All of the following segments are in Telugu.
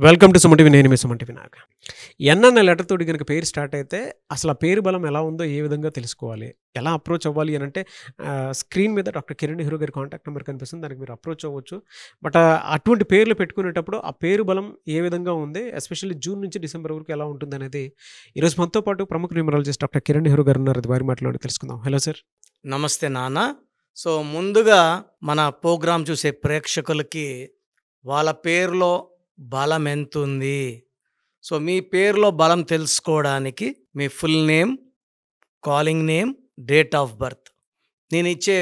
Welcome to Suman TV. నేను మీ సుమన్ టీవీ నాగ్. ఎన్ అన్న లెటర్ తోటి గనుక పేరు స్టార్ట్ అయితే అసలు ఆ పేరు బలం ఎలా ఉందో ఏ విధంగా తెలుసుకోవాలి? ఎలా అప్రోచ్ అవ్వాలి అనంటే స్క్రీన్ మీద డాక్టర్ కిరణ్ నెహ్రూ గారి కాంటాక్ట్ నెంబర్ కనిపిస్తుంది. దానికి మీరు అప్రోచ్ అవ్వచ్చు. బట్ అటువంటి పేర్లు పెట్టుకునేటప్పుడు ఆ పేరు బలం ఏ విధంగా ఉంది, ఎస్పెషల్లీ జూన్ నుంచి డిసెంబర్ వరకు ఎలా ఉంటుందనేది ఈరోజు మనతో పాటు ప్రముఖ న్యూమరాలజిస్ట్ డాక్టర్ కిరణ్ నెహ్రూ గారు ఉన్నారు. అది వారి మాటలోనే తెలుసుకుందాం. Hello sir. నమస్తే నాన్న. సో ముందుగా మన ప్రోగ్రాం చూసే ప్రేక్షకులకి వాళ్ళ పేరులో బలం ఎంతుంది, సో మీ పేరులో బలం తెలుసుకోవడానికి మీ full name, calling name, date of birth నేను ఇచ్చే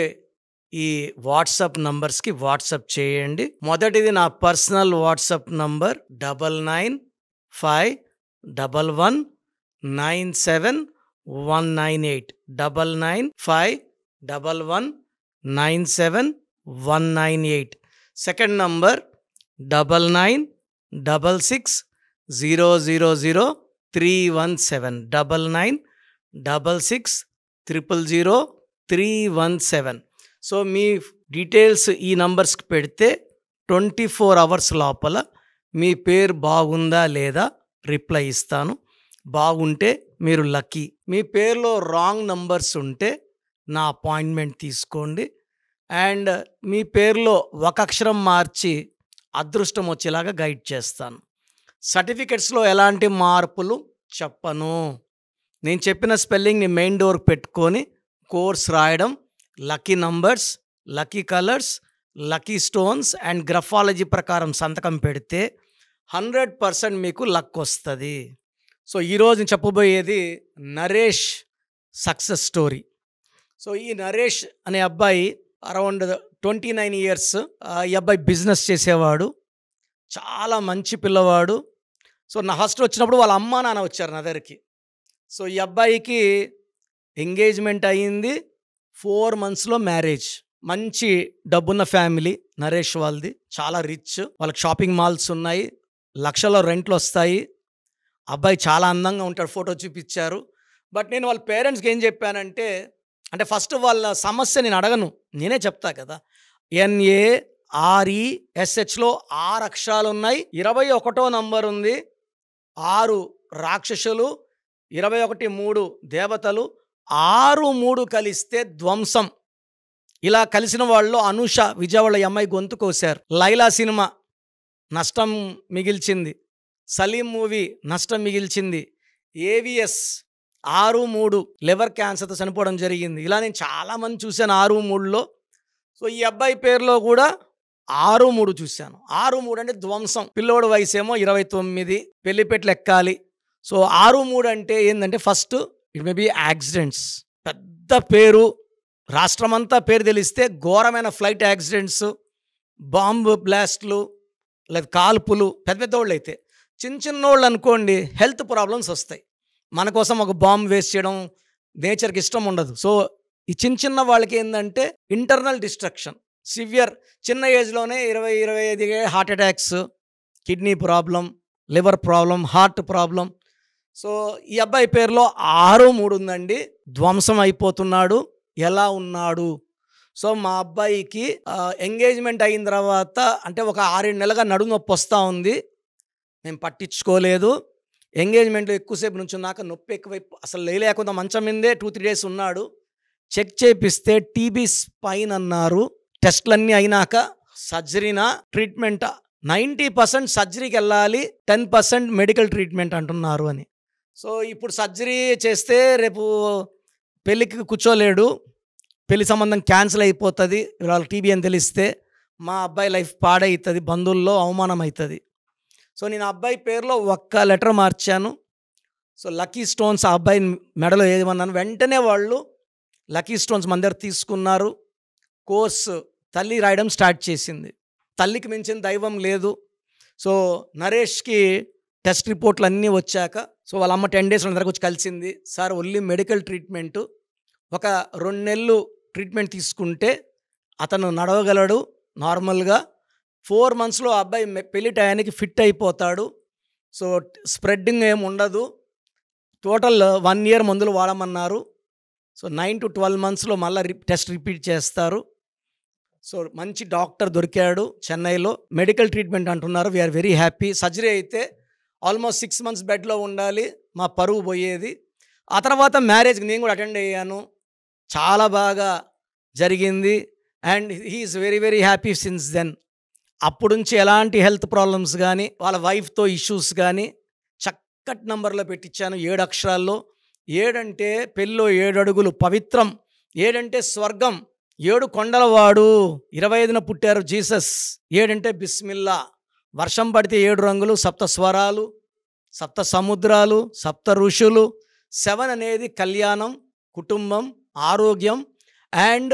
ఈ వాట్సాప్ నంబర్స్కి వాట్సాప్ చేయండి. మొదటిది నా personal WhatsApp number 9951197198 9951197198. Second number 9966000317 9966000317. So మీ డీటెయిల్స్ ఈ నంబర్స్కి పెడితే 24 అవర్స్ లోపల మీ పేరు బాగుందా లేదా రిప్లై ఇస్తాను. బాగుంటే మీరు లక్కీ. మీ పేరులో రాంగ్ నంబర్స్ ఉంటే నా అపాయింట్మెంట్ తీసుకోండి. అండ్ మీ పేరులో ఒక అక్షరం మార్చి అదృష్టం వచ్చేలాగా గైడ్ చేస్తాను. సర్టిఫికెట్స్లో ఎలాంటి మార్పులు చెప్పను. నేను చెప్పిన స్పెల్లింగ్ని మెయిన్ డోర్కి పెట్టుకొని కోర్స్ రాయడం, lucky numbers, lucky colours, lucky stones and graphology ప్రకారం సంతకం పెడితే 100% మీకు లక్ వస్తుంది. సో ఈరోజు నేను చెప్పబోయేది నరేష్ సక్సెస్ స్టోరీ. సో ఈ నరేష్ అనే అబ్బాయి అరౌండ్ 29 ఇయర్స్. ఈ అబ్బాయి బిజినెస్ చేసేవాడు, చాలా మంచి పిల్లవాడు. సో నా హాస్టల్ వచ్చినప్పుడు వాళ్ళ అమ్మా నాన్న వచ్చారు నా దగ్గరికి. సో ఈ అబ్బాయికి ఎంగేజ్మెంట్ అయ్యింది, 4 మంత్స్లో మ్యారేజ్. మంచి డబ్బున్న ఫ్యామిలీ నరేష్ వాళ్ళది, చాలా రిచ్. వాళ్ళకి షాపింగ్ మాల్స్ ఉన్నాయి, లక్షల రెంట్లు వస్తాయి. అబ్బాయి చాలా అందంగా ఉంటాడు, ఫోటో చూపించారు. బట్ నేను వాళ్ళ పేరెంట్స్కి ఏం చెప్పానంటే, అంటే ఫస్ట్ వాళ్ళ సమస్య నేను అడగను, నేనే చెప్తా కదా. NARESHలో 6 అక్షరాలు ఉన్నాయి, 21వ నంబర్ ఉంది, 6 రాక్షసులు, 21 దేవతలు, 6 కలిస్తే ధ్వంసం. ఇలా కలిసిన వాళ్ళు అనుష విజయవాడ అమ్మాయి గొంతు కోశారు. లైలా సినిమా నష్టం మిగిల్చింది, సలీం మూవీ నష్టం మిగిల్చింది, AVS 6 లివర్ క్యాన్సర్తో చనిపోవడం జరిగింది. ఇలా నేను చాలామంది చూశాను 6 సో ఈ అబ్బాయి పేరులో కూడా 6 చూశాను. 6 అంటే ధ్వంసం. పిల్లోడు వయసు ఏమో 29, పెళ్లిపెట్లు ఎక్కాలి. సో 6 అంటే ఏంటంటే, first it may be accidents. పెద్ద పేరు, రాష్ట్రమంతా పేరు తెలిస్తే ఘోరమైన ఫ్లైట్ యాక్సిడెంట్స్, బాంబు బ్లాస్ట్లు, లేదా కాల్పులు. పెద్ద పెద్దవాళ్ళు అయితే, చిన్నోళ్ళు అనుకోండి హెల్త్ ప్రాబ్లమ్స్ వస్తాయి. మన కోసం ఒక బాంబు వేస్ట్ చేయడం నేచర్కి ఇష్టం ఉండదు. సో ఈ చిన్న వాళ్ళకి ఏంటంటే ఇంటర్నల్ డిస్ట్రక్షన్, సివియర్, చిన్న ఏజ్లోనే 20-25 heart attacks, kidney problem, liver problem, heart problem. So ఈ అబ్బాయి పేరులో 6 ఉందండి. ధ్వంసం అయిపోతున్నాడు. ఎలా ఉన్నాడు? సో మా అబ్బాయికి ఎంగేజ్మెంట్ అయిన తర్వాత అంటే ఒక 6-7 నెలలుగా నడుము నొప్పి వస్తూ ఉంది. మేము పట్టించుకోలేదు. ఎంగేజ్మెంట్లో ఎక్కువసేపు నుంచున్నాక నొప్పి ఎక్కువైపు అసలు లేకుండా మంచం మీదే 2-3 డేస్ ఉన్నాడు. చెక్ చేపిస్తే TB స్పైన్ అన్నారు. టెస్ట్లన్నీ అయినాక సర్జరీనా ట్రీట్మెంటా, 90% సర్జరీకి వెళ్ళాలి, 10% మెడికల్ ట్రీట్మెంట్ అంటున్నారు అని. సో ఇప్పుడు సర్జరీ చేస్తే రేపు పెళ్ళికి కూర్చోలేడు, పెళ్లి సంబంధం క్యాన్సిల్ అయిపోతుంది. వాళ్ళ TB అని తెలిస్తే మా అబ్బాయి లైఫ్ పాడవుతుంది, బంధువుల్లో అవమానం అవుతుంది. సో నేను అబ్బాయి పేరులో ఒక్క లెటర్ మార్చాను. సో లక్కీ స్టోన్స్ ఆ అబ్బాయి మెడలో ఏమన్నాను, వెంటనే వాళ్ళు లక్కీ స్టోన్స్ మన దగ్గర తీసుకున్నారు. కోర్సు తల్లి రాయడం స్టార్ట్ చేసింది. తల్లికి మించిన దైవం లేదు. సో నరేష్కి టెస్ట్ రిపోర్ట్లు అన్నీ వచ్చాక, సో వాళ్ళ అమ్మ 10 డేస్ దగ్గరకు వచ్చి కలిసింది. సార్ ఓన్లీ మెడికల్ ట్రీట్మెంటు, ఒక 2 నెలలు ట్రీట్మెంట్ తీసుకుంటే అతను నడవగలడు నార్మల్గా. 4 మంత్స్లో అబ్బాయి పెళ్లి టయానికి ఫిట్ అయిపోతాడు. సో స్ప్రెడ్డింగ్ ఏమి ఉండదు. టోటల్ 1 ఇయర్ మందులు వాడమన్నారు. సో 9 to 12 మంత్స్లో మళ్ళీ టెస్ట్ రిపీట్ చేస్తారు. సో మంచి డాక్టర్ దొరికాడు చెన్నైలో, మెడికల్ ట్రీట్మెంట్ అంటున్నారు. We're very happy. సర్జరీ అయితే ఆల్మోస్ట్ 6 months బెడ్లో ఉండాలి, మా పరువు పోయేది. ఆ తర్వాత మ్యారేజ్కి నేను కూడా అటెండ్ అయ్యాను, చాలా బాగా జరిగింది. And he is very very happy since then. అప్పుడు నుంచి ఎలాంటి హెల్త్ ప్రాబ్లమ్స్ కానీ వాళ్ళ వైఫ్తో ఇష్యూస్ కానీ చక్కటి నంబర్లో పెట్టించాను, 7 అక్షరాల్లో. 7 అంటే పెళ్ళిలో 7 అడుగులు పవిత్రం, 7 అంటే స్వర్గం, 7 కొండలవాడు, 25న పుట్టారు జీసస్. 7 అంటే బిస్మిల్లా, వర్షం పడితే 7 రంగులు, 7 స్వరాలు, 7 సముద్రాలు, 7 ఋషులు. 7 అనేది కళ్యాణం, కుటుంబం, ఆరోగ్యం and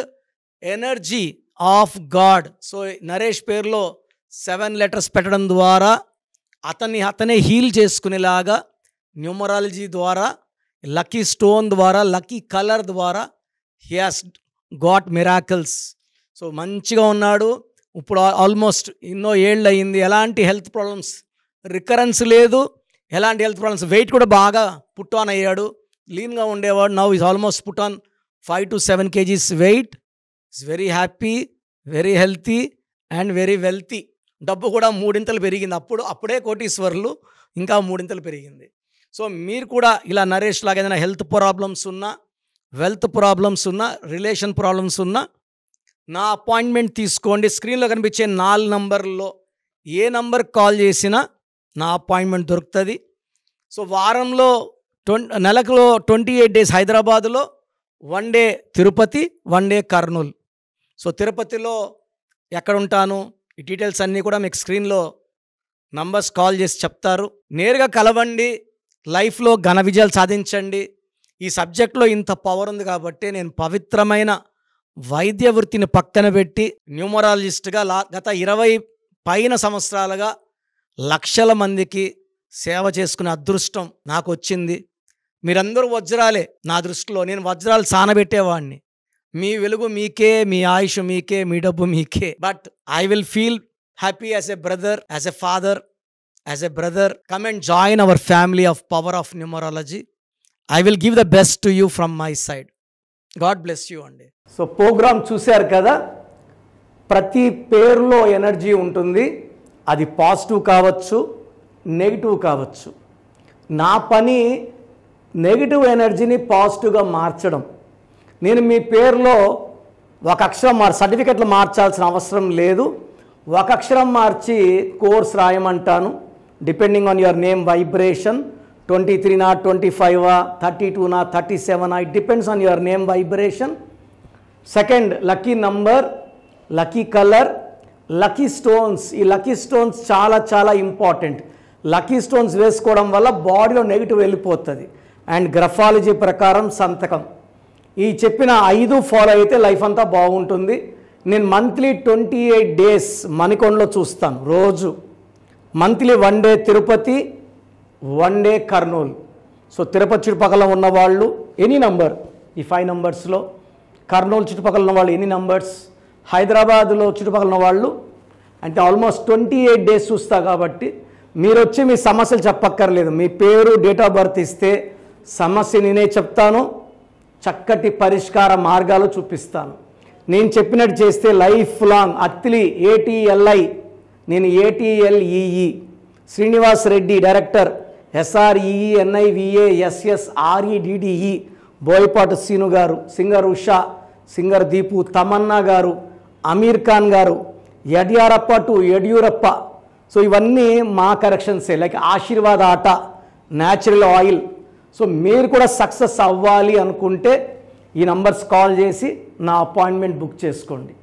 energy of God. So Naresh పేరులో 7 letters పెట్టడం ద్వారా అతనే హీల్ చేసుకునేలాగా, న్యూమరాలజీ ద్వారా, లక్కీ స్టోన్ ద్వారా, లక్కీ కలర్ ద్వారా he has got miracles. So మంచిగా ఉన్నాడు. ఇప్పుడు ఆల్మోస్ట్ ఎన్నో ఏళ్ళు అయింది, ఎలాంటి హెల్త్ ప్రాబ్లమ్స్ రికరెన్స్ లేదు, ఎలాంటి హెల్త్ ప్రాబ్లమ్స్. వెయిట్ కూడా బాగా పుట్ ఆన్ అయ్యాడు, లీన్గా ఉండేవాడు. Now is almost put on 5 to 7 kgs weight. Is very happy, very healthy and very wealthy. డబ్బు కూడా 3 పెరిగింది. అప్పుడే కోటీశ్వరులు, ఇంకా 3 పెరిగింది. సో మీరు కూడా ఇలా నరేష్ లాగా ఏదైనా హెల్త్ ప్రాబ్లమ్స్ ఉన్నా, వెల్త్ ప్రాబ్లమ్స్ ఉన్నా, రిలేషన్ ప్రాబ్లమ్స్ ఉన్నా నా అపాయింట్మెంట్ తీసుకోండి. స్క్రీన్లో కనిపించే 4 నంబర్లలో ఏ నంబర్కి కాల్ చేసినా నా అపాయింట్మెంట్ దొరుకుతుంది. సో వారంలో నెలకు 28 days హైదరాబాదులో, 1 day Tirupati, 1 day Kurnool. So తిరుపతిలో ఎక్కడ ఉంటాను, ఈ డీటెయిల్స్ అన్నీ కూడా మీకు స్క్రీన్లో నంబర్స్ కాల్ చేసి చెప్తారు. నేరుగా కలవండి, లైఫ్లో ఘన విజయాలు సాధించండి. ఈ సబ్జెక్ట్లో ఇంత పవర్ ఉంది కాబట్టి నేను పవిత్రమైన వైద్య వృత్తిని పక్కన పెట్టి న్యూమరాలజిస్ట్గా గత 20 పైన సంవత్సరాలుగా లక్షల మందికి సేవ చేసుకునే అదృష్టం నాకు వచ్చింది. మీరందరూ వజ్రాలే నా దృష్టిలో. నేను వజ్రాలు సానబెట్టేవాడిని. మీ వెలుగు మీకే, మీ ఆయుష్ మీకే, మీ డబ్బు మీకే. But I will feel happy as a brother, as a father, as a brother. Come and join our family of power of numerology. I will give the best to you from my side. God bless you అండి. సో ప్రోగ్రామ్ చూశారు కదా, ప్రతి పేరులో ఎనర్జీ ఉంటుంది. అది పాజిటివ్ కావచ్చు, నెగిటివ్ కావచ్చు. నా పని నెగిటివ్ ఎనర్జీని పాజిటివ్గా మార్చడం. నేను మీ పేరులో ఒక అక్షరం సర్టిఫికెట్లు మార్చాల్సిన అవసరం లేదు. ఒక అక్షరం మార్చి కోర్స్ రాయమంటాను. Depending on your name vibration, 23 or 25, 32 or 37, it depends on your name vibration. Second, lucky number, lucky color, lucky stones. ఈ lucky stones చాలా చాలా ఇంపార్టెంట్. లక్కీ స్టోన్స్ వేసుకోవడం వల్ల బాడీలో నెగిటివ్ వెళ్ళిపోతుంది. అండ్ గ్రఫాలజీ ప్రకారం సంతకం. ఈ చెప్పిన 5 ఫాలో అయితే లైఫ్ అంతా బాగుంటుంది. నేను మంత్లీ 28 days మణికొండలో చూస్తాను రోజు. Monthly 1 day Tirupati, 1 day Kurnool. So Tirupati చుట్టుపక్కల ఉన్నవాళ్ళు ఎనీ నంబర్, ఈ 5 numbers-లో, కర్నూలు చుట్టుపక్కల ఉన్న వాళ్ళు ఎనీ నంబర్స్, హైదరాబాద్లో చుట్టుపక్కల ఉన్న వాళ్ళు అంటే ఆల్మోస్ట్ 28 days చూస్తా. కాబట్టి మీరు వచ్చి మీ సమస్యలు చెప్పక్కర్లేదు. మీ పేరు, డేట్ ఆఫ్ బర్త్ ఇస్తే సమస్య నేనే చెప్తాను, చక్కటి పరిష్కార మార్గాలు చూపిస్తాను. నేను చెప్పినట్టు చేస్తే లైఫ్ లాంగ్. అత్తిలి ATLI, నేను ATLEE, Srinivas Reddy director, SREENIVASSREDDE, Boyapati Seenu గారు, సింగర్ ఉషా, సింగర్ దీపు, తమన్నా గారు, అమీర్ ఖాన్ గారు, యడ్యారప్ప టు యడ్యూరప్ప. సో ఇవన్నీ మా కరెక్షన్సే. లైక్ ఆశీర్వాద్ ఆట, న్యాచురల్ ఆయిల్. సో మీరు కూడా సక్సెస్ అవ్వాలి అనుకుంటే ఈ నంబర్స్ కాల్ చేసి నా అపాయింట్మెంట్ బుక్ చేసుకోండి.